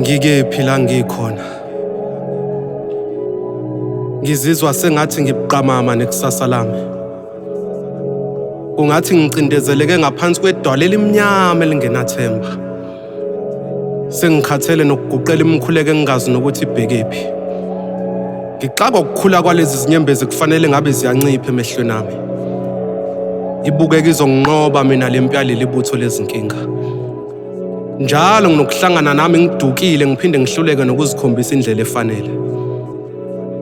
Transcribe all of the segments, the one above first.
Ngikephi la ngikhona? Ngizizwa sengathi ngibuqamama nekusasa lami. Kungathi ngicindezeleke ngaphansi kwedwala elimnyama elingenathemba. Sengikhathele nokuguqela imikhuleko engingazi nokuthi ibhekephi. Ngixaka ukukhula kwalezi zinyembezi kufanele ngabe ziyancipha emehlweni ami. Ibukeka izonginqoba mina lempiyali libutho lezinkinga. Njalo nginokuhlangana nami ngidukile ngiphinde ngihluleke nokuzikhombisa indlela efanele.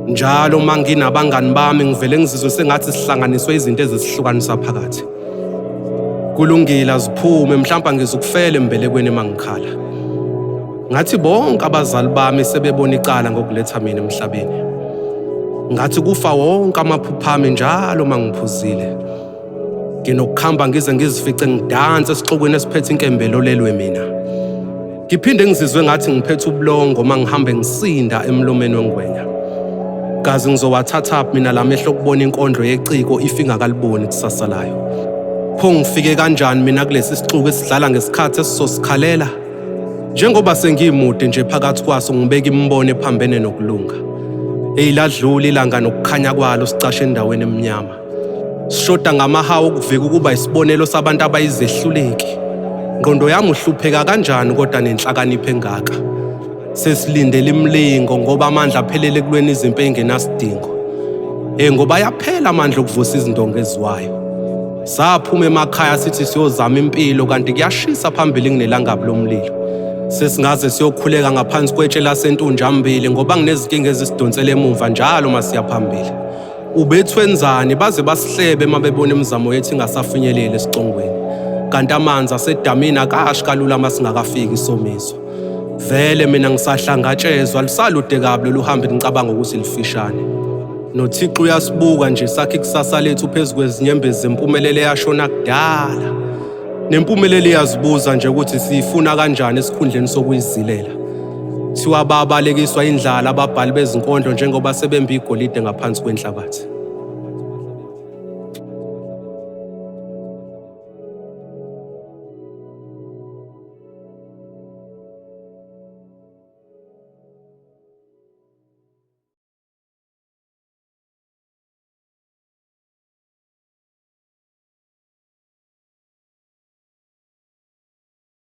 Njalo uma nginabangani bami ngivele ngizizwe sengathi sihlanganiswe izinto ezisihlukanisa phakathi. Kulungile aziphume mhlawumbe ngizokufela embelekweni emangikhala. Ngathi bonke abazali bami sebebona icala ngokuletha mina emhlabeni. Ngathi kufa wonke amaphupha ami njalo mangiphuzile. Nginokukhamba ngize ngizifice ngidansa esixukwini esiphethe inkembelo lelwe mina. Ngiphinde ngizizwe ngathi ngiphethe ubulongo mangihambe ngisinda emlomeni wengwenya. Kazi ngizowathatha mina lamehlo okubona inkondlo yeciko ifingakaliboni kusasa layo. Pho ngifike kanjani mina kulesi sixuku esidlala ngesikhathi esizosikhalela? Njengoba sengimude nje phakathi kwaso ngibeka imbono ephambene nokulunga. Eyiladlula ilanga nokukhanya kwalo sicashe endaweni emnyama. Sishoda ngamahawu okuvika ukuba isibonelo sabantu abayizehluleki. Ingqondo yami uhlupheka kanjani kodwa nenhlakanipho engaka. Sesilindele imlingo ngoba amandla aphelele ekulweni izimpi engenasidingo. Ngoba yaphela amandla okuvusa izindongo eziwayo. Saphuma emakhaya sithi siyozama impilo kanti kuyashisa phambili kunelangabi lomlilo. Sesingaze siyokhuleka ngaphansi kwetshe lasentunjambili ngoba nginezinkinga ezisidonsela emuva njalo masiya phambili. Ubethwenzani baze basihlebe mabebona imizamo yethu ingasafinyeleli esicongweni. Kanti amanzi asedamini akashi kalula masingakafiki isomiso. Vele mina ngisahlangatshezwa lisalude kabi luhambe ngicabanga ukuthi lifishane. NoThixo uyasibuka nje sakhe ikusasa lethu phezu kwezinyembezi zempumelelo yashona kudala. Nempumelelo iyazibuza nje ukuthi siyifuna kanjani esikhundleni sokuyizilela. Thiwa babalekiswa indlala ababhali bezinkondlo njengoba sebemba igolide ngaphansi kwenhlabathi.